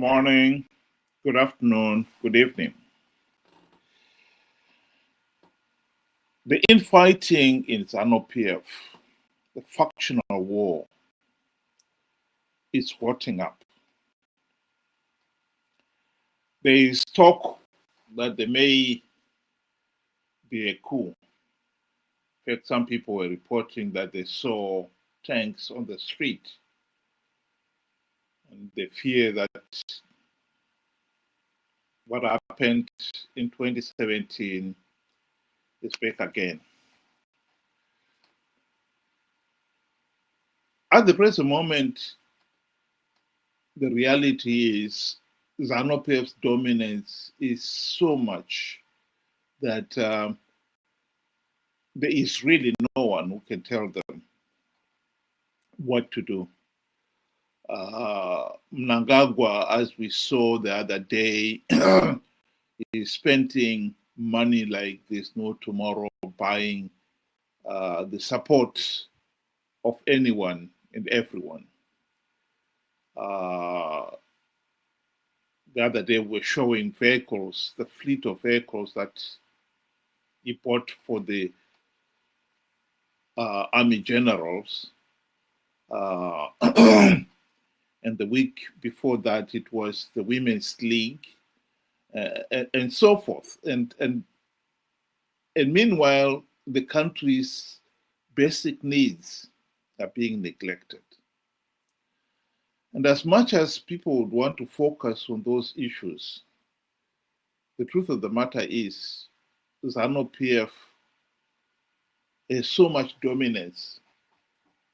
morning, good afternoon, good evening. The infighting in Zanu PF, the factional war, is hotting up. There is talk that there may be a coup. In fact, some people were reporting that they saw tanks on the street, and they fear that what happened in 2017 is back again. At the present moment, the reality is Zanu PF's dominance is so much that there is really no one who can tell them what to do. Mnangagwa, as we saw the other day, is spending money like there's no tomorrow, buying the support of anyone and everyone. The other day we're showing vehicles, the fleet of vehicles that he bought for the army generals. And the week before that, it was the Women's League, and so forth. And meanwhile, the country's basic needs are being neglected. And as much as people would want to focus on those issues, the truth of the matter is Zanu PF has so much dominance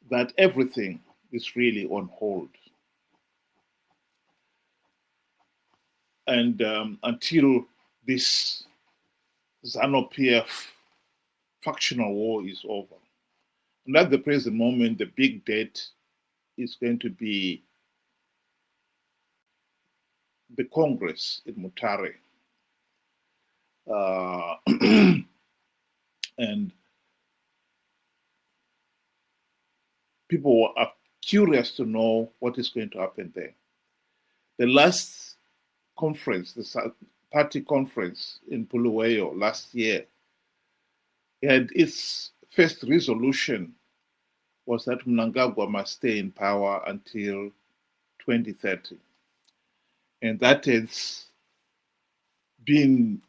that everything is really on hold. And until this Zanu PF factional war is over. And at the present moment, the big debt is going to be the Congress in Mutare. And people are curious to know what is going to happen there. The last conference, the party conference in Bulawayo last year, had its first resolution was that Mnangagwa must stay in power until 2030. And that has been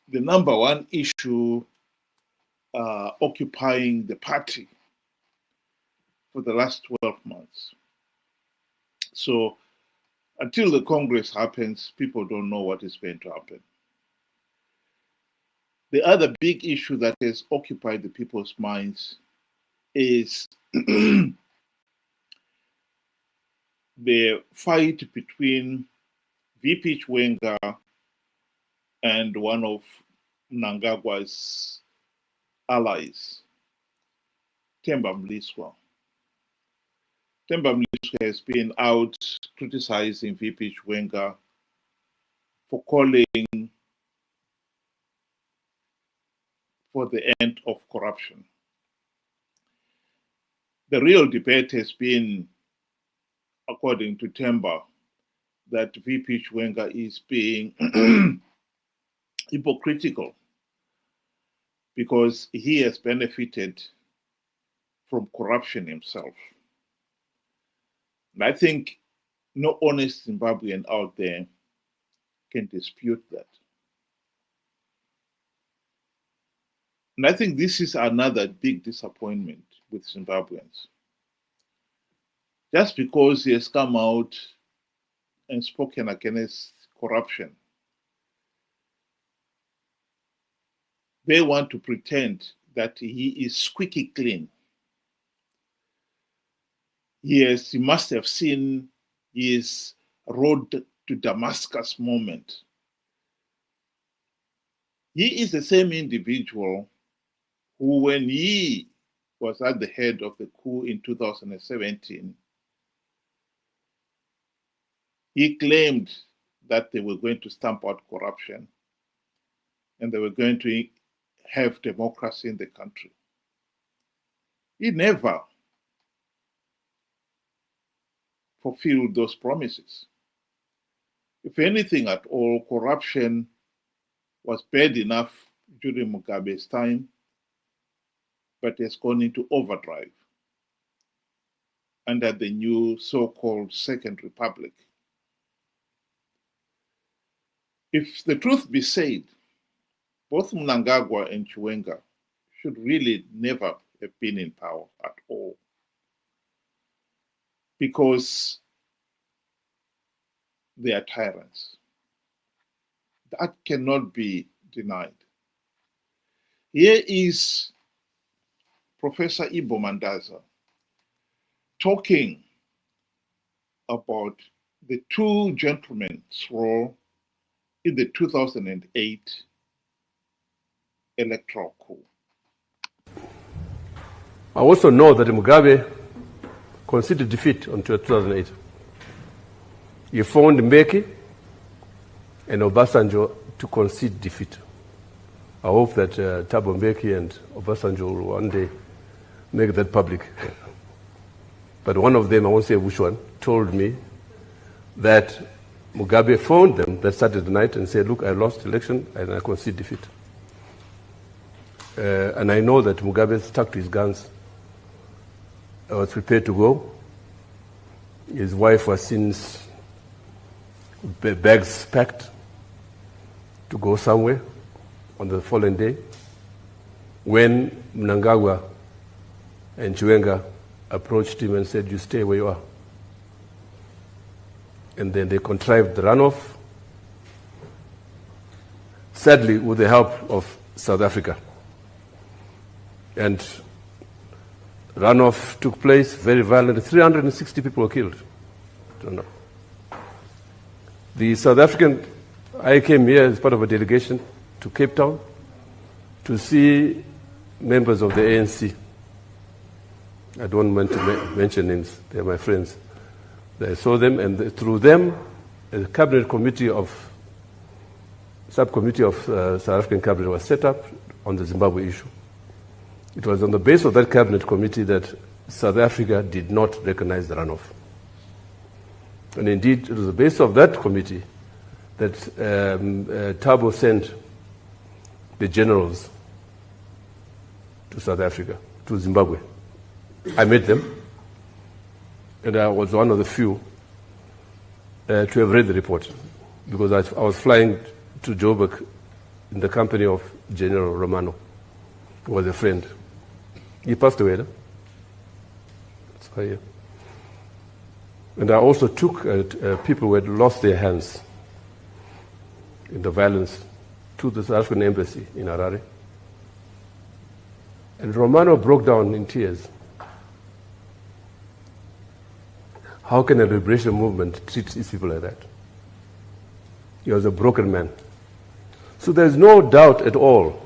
the number one issue occupying the party for the last 12 months. So until the Congress happens, people don't know what is going to happen. The other big issue that has occupied the people's minds is the fight between VP Chwenga and one of Mnangagwa's allies, Themba Mliswa. Themba Mliswa has been out criticizing VP Chwenga for calling for the end of corruption. The real debate has been, according to Themba, that VP Chwenga is being hypocritical because he has benefited from corruption himself. And I think no honest Zimbabwean out there can dispute that. And I think this is another big disappointment with Zimbabweans. Just because he has come out and spoken against corruption, they want to pretend that he is squeaky clean. Yes, he must have seen his road to Damascus moment. He is the same individual who, when he was at the head of the coup in 2017, he claimed that they were going to stamp out corruption and they were going to have democracy in the country. He never fulfilled those promises. If anything at all, corruption was bad enough during Mugabe's time, but has gone into overdrive under the new so-called Second Republic. If the truth be said, both Mnangagwa and Chiwenga should really never have been in power at all, because they are tyrants. That cannot be denied. Here is Professor Ibo Mandaza talking about the two gentlemen's role in the 2008 electoral coup. I also know that Mugabe conceded defeat in 2008. He phoned Mbeki and Obasanjo to concede defeat. I hope that Thabo Mbeki and Obasanjo will one day make that public. But one of them, I won't say which one, told me that Mugabe phoned them that Saturday night and said, look, I lost election and I concede defeat. And I know that Mugabe stuck to his guns, was prepared to go. His wife was since bags packed to go somewhere on the following day when Mnangagwa and Chiwenga approached him and said, you stay where you are. And then they contrived the runoff, sadly with the help of South Africa. And runoff took place, very violent. 360 people were killed. The South African, I came here as part of a delegation to Cape Town to see members of the ANC. I don't want to mention names, they're my friends. I saw them, and through them, a cabinet committee subcommittee of South African cabinet was set up on the Zimbabwe issue. It was on the basis of that cabinet committee that South Africa did not recognize the runoff. And indeed, it was the basis of that committee that Thabo sent the generals to South Africa, to Zimbabwe. I met them, and I was one of the few to have read the report, because I was flying to Joburg in the company of General Romano, who was a friend. He passed away, no? So, yeah. And I also took people who had lost their hands in the violence to the South African embassy in Harare. And Romano broke down in tears. How can a liberation movement treat these people like that? He was a broken man. So there's no doubt at all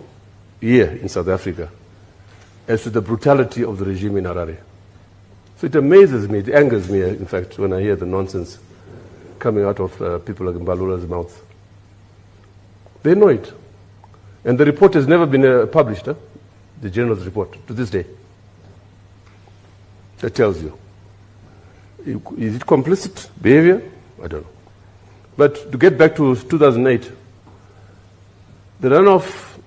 here in South Africa as to the brutality of the regime in Harare. So it amazes me, it angers me, in fact, when I hear the nonsense coming out of people like Mbalula's mouth. They know it. And the report has never been published, the general's report, to this day. That tells you. Is it complicit behavior? I don't know. But to get back to 2008, the runoff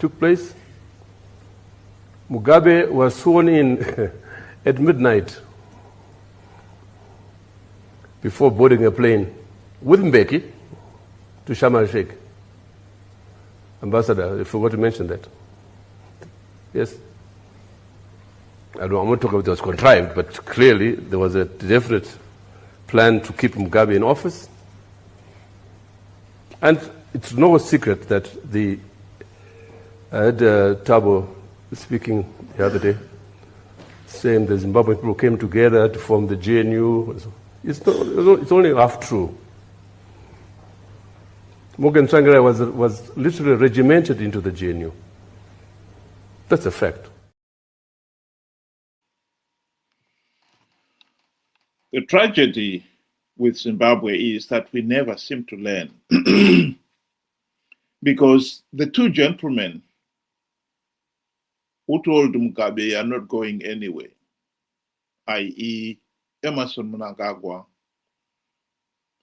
took place. Mugabe was sworn in at midnight before boarding a plane with Mbeki to Sharm el-Sheikh. Ambassador, I forgot to mention that. Yes? I'm not talking about it was contrived, but clearly there was a definite plan to keep Mugabe in office. And it's no secret that I had Thabo speaking the other day, saying the Zimbabwean people came together to form the GNU. It's only half true. Morgan Tsvangirai was literally regimented into the GNU. That's a fact. The tragedy with Zimbabwe is that we never seem to learn. Because the two gentlemen who told Mugabe are not going anywhere, i.e. Emmerson Mnangagwa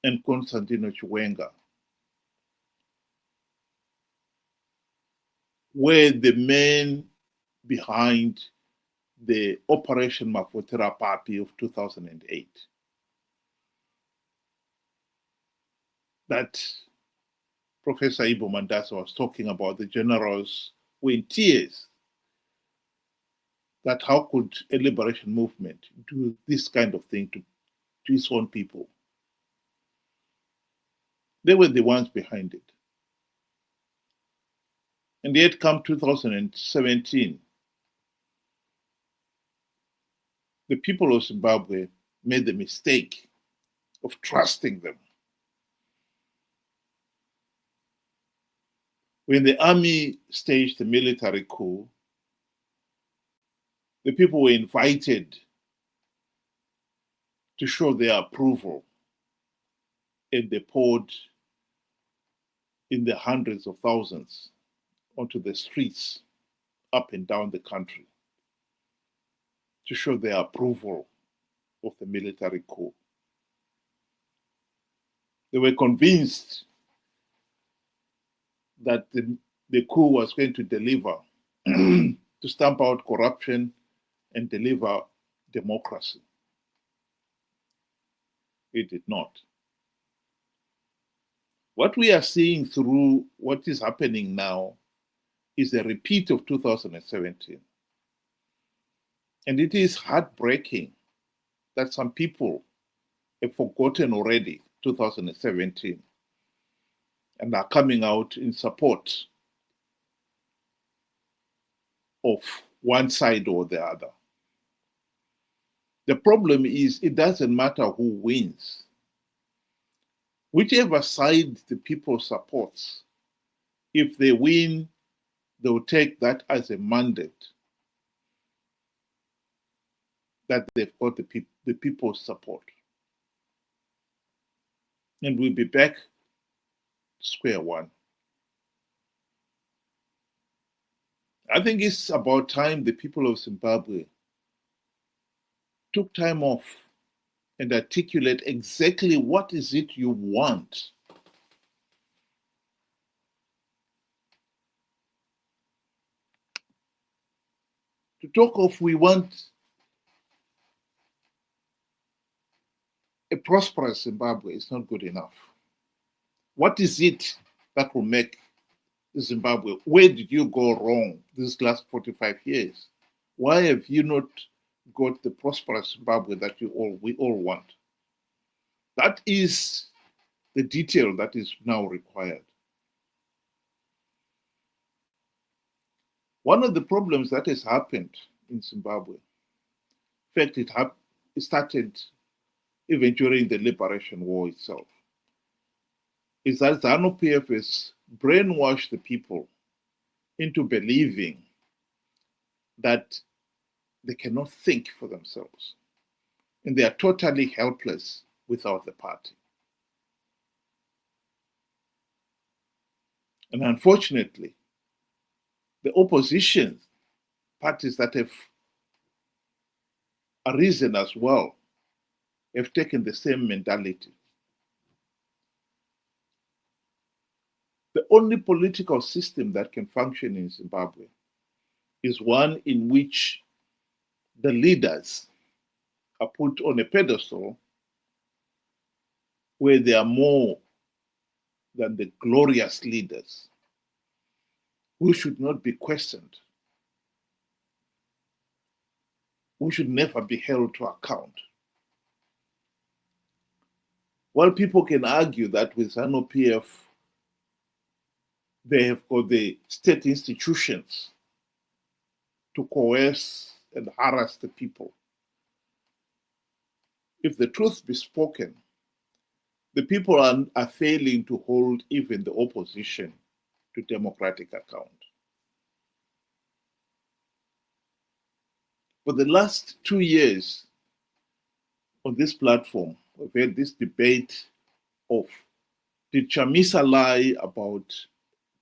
and Constantino Chiwenga were the men behind the Operation Mafutera Papi of 2008. That Professor Ibo Mandasa was talking about, the generals were in tears. That how could a liberation movement do this kind of thing to its own people? They were the ones behind it. And yet come 2017, the people of Zimbabwe made the mistake of trusting them. When the army staged the military coup, the people were invited to show their approval, and they poured in the hundreds of thousands onto the streets up and down the country to show their approval of the military coup. They were convinced that the coup was going to deliver, to stamp out corruption and deliver democracy. It did not. What we are seeing through what is happening now is a repeat of 2017. And it is heartbreaking that some people have forgotten already 2017 and are coming out in support of one side or the other. The problem is it doesn't matter who wins. Whichever side the people supports, if they win, they will take that as a mandate that they've got the people's support. And we'll be back to square one. I think it's about time the people of Zimbabwe took time off and articulate exactly what is it you want. To talk of we want a prosperous Zimbabwe is not good enough. What is it that will make Zimbabwe? Where did you go wrong these last 45 years? Why have you not got the prosperous Zimbabwe that we all want? That is the detail that is now required. One of the problems that has happened in Zimbabwe, in fact, it started even during the Liberation War itself, is that Zanu PF has brainwashed the people into believing that they cannot think for themselves. And they are totally helpless without the party. And unfortunately, the opposition parties that have arisen as well have taken the same mentality. The only political system that can function in Zimbabwe is one in which the leaders are put on a pedestal where they are more than the glorious leaders who should not be questioned, who should never be held to account. While people can argue that with Zanu PF, they have got the state institutions to coerce and harass the people. If the truth be spoken, the people are failing to hold even the opposition to democratic account. For the last 2 years on this platform, we've had this debate of, did Chamisa lie about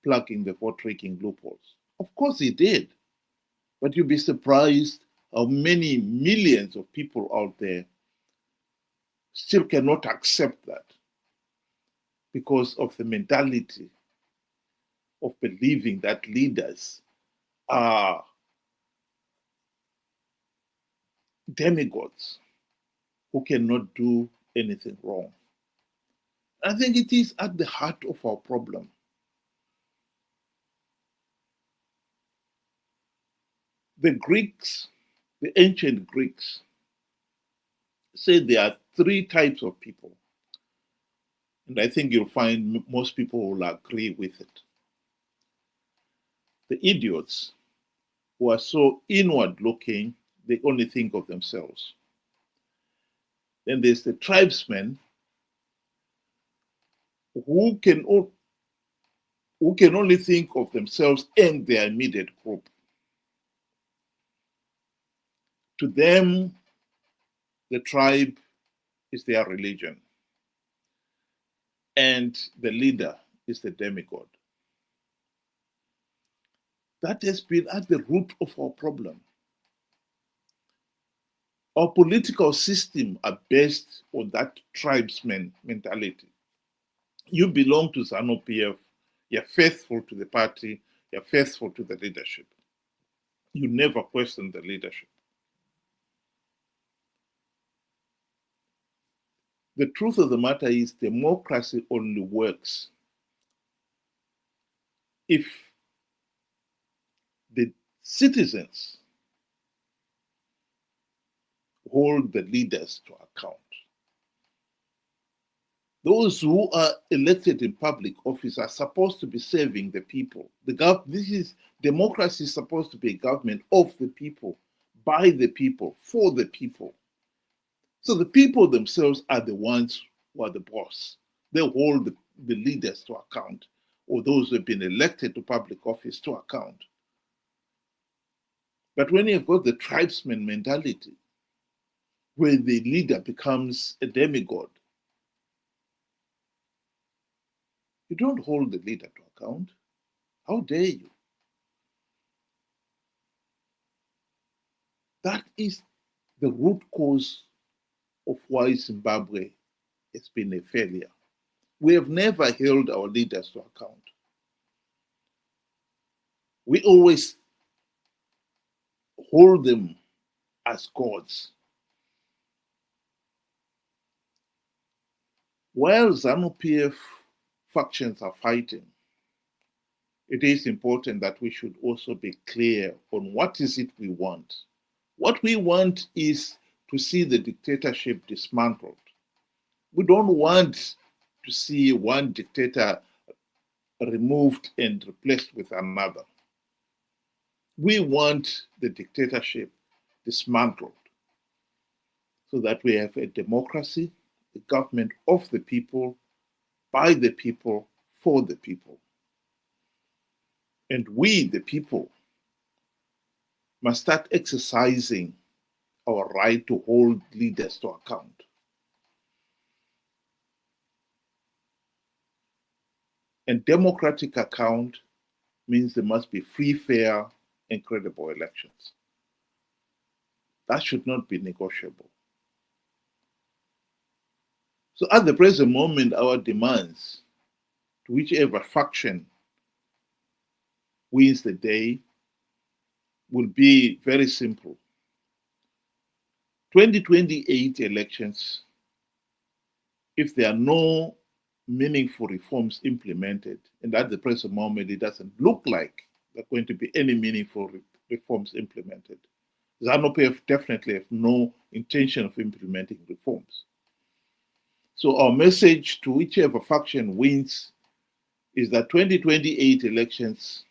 plugging the vote-taking loopholes? Of course he did. But you'll be surprised how many millions of people out there still cannot accept that. because of the mentality of believing that leaders are demigods who cannot do anything wrong. I think it is at the heart of our problem. The Greeks, the ancient Greeks, said there are three types of people. And I think you'll find most people will agree with it. The idiots, who are so inward looking, they only think of themselves. Then there's the tribesmen who can only think of themselves and their immediate group. To them, the tribe is their religion, and the leader is the demigod. That has been at the root of our problem. Our political system are based on that tribesman mentality. You belong to Zanu PF, you're faithful to the party, you're faithful to the leadership. You never question the leadership. The truth of the matter is democracy only works if the citizens hold the leaders to account. Those who are elected in public office are supposed to be serving the people. Democracy is supposed to be a government of the people, by the people, for the people. So the people themselves are the ones who are the boss. They hold the leaders to account, or those who have been elected to public office to account. But when you've got the tribesman mentality, where the leader becomes a demigod, you don't hold the leader to account. How dare you? That is the root cause of why Zimbabwe has been a failure. We have never held our leaders to account. We always hold them as gods. While Zanu PF factions are fighting, it is important that we should also be clear on what is it we want. What we want is to see the dictatorship dismantled. We don't want to see one dictator removed and replaced with another. We want the dictatorship dismantled so that we have a democracy, a government of the people, by the people, for the people. And we, the people, must start exercising our right to hold leaders to account. And democratic account means there must be free, fair, and credible elections. That should not be negotiable. So at the present moment, our demands to whichever faction wins the day will be very simple. 2028 elections, if there are no meaningful reforms implemented, and at the present moment it doesn't look like there are going to be any meaningful reforms implemented. Zanu PF definitely have no intention of implementing reforms. So our message to whichever faction wins is that 2028 elections,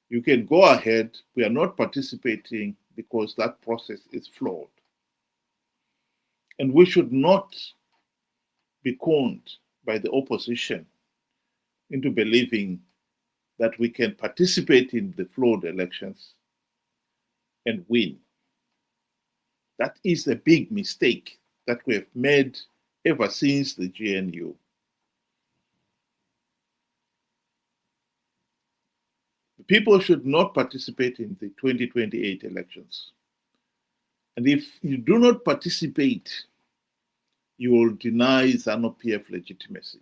you can go ahead. We are not participating because that process is flawed. And we should not be conned by the opposition into believing that we can participate in the flawed elections and win. That is a big mistake that we have made ever since the GNU. People should not participate in the 2028 elections. And if you do not participate, you will deny Zanu PF legitimacy.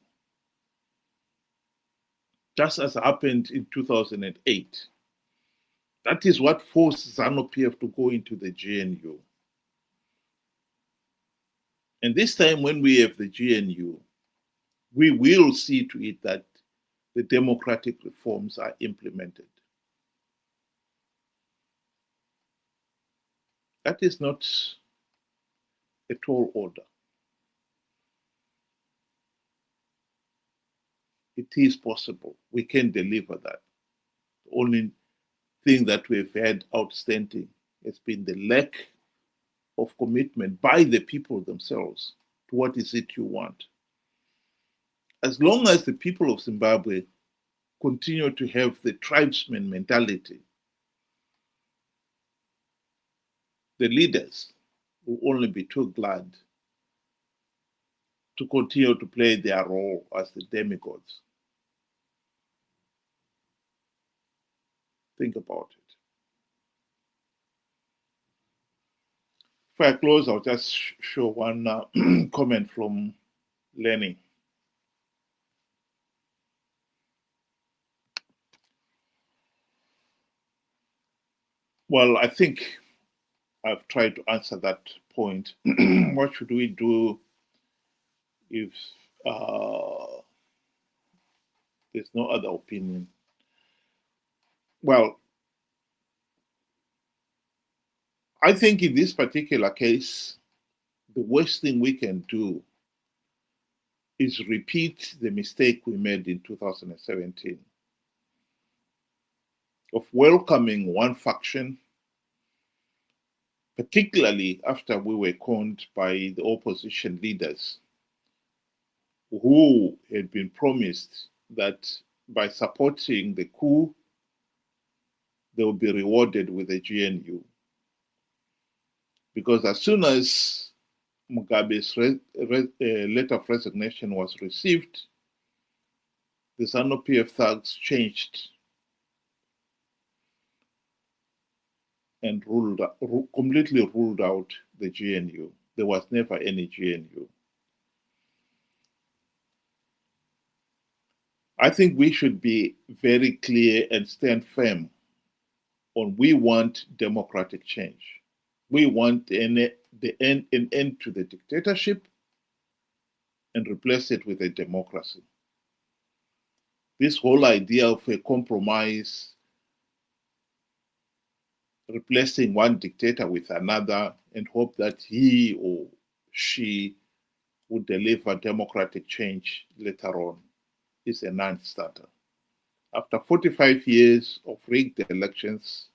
just as happened in 2008. That is what forced Zanu PF to go into the GNU. And this time when we have the GNU, we will see to it that the democratic reforms are implemented. That is not a tall order. It is possible. We can deliver that. The only thing that we've had outstanding has been the lack of commitment by the people themselves to what is it you want. As long as the people of Zimbabwe continue to have the tribesman mentality, the leaders will only be too glad to continue to play their role as the demigods. Think about it. Before I close, I'll just show one comment from Lenny. Well, I think I've tried to answer that point. What should we do if there's no other opinion? Well, I think in this particular case, the worst thing we can do is repeat the mistake we made in 2017 of welcoming one faction, particularly after we were conned by the opposition leaders who had been promised that by supporting the coup, they will be rewarded with a GNU. Because as soon as Mugabe's letter of resignation was received, the Zanu PF thugs changed and completely ruled out the GNU. There was never any GNU. I think we should be very clear and stand firm on we want democratic change. We want an end to the dictatorship and replace it with a democracy. This whole idea of a compromise, replacing one dictator with another and hope that he or she would deliver democratic change later on, is a non-starter. After 45 years of rigged elections,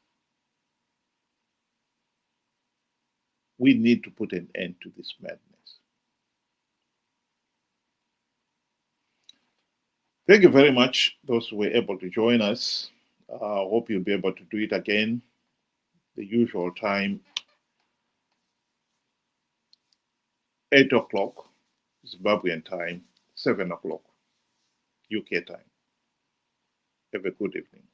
we need to put an end to this madness. Thank you very much, those who were able to join us. I hope you'll be able to do it again, the usual time, 8 o'clock, Zimbabwean time, 7 o'clock, UK time. Have a good evening.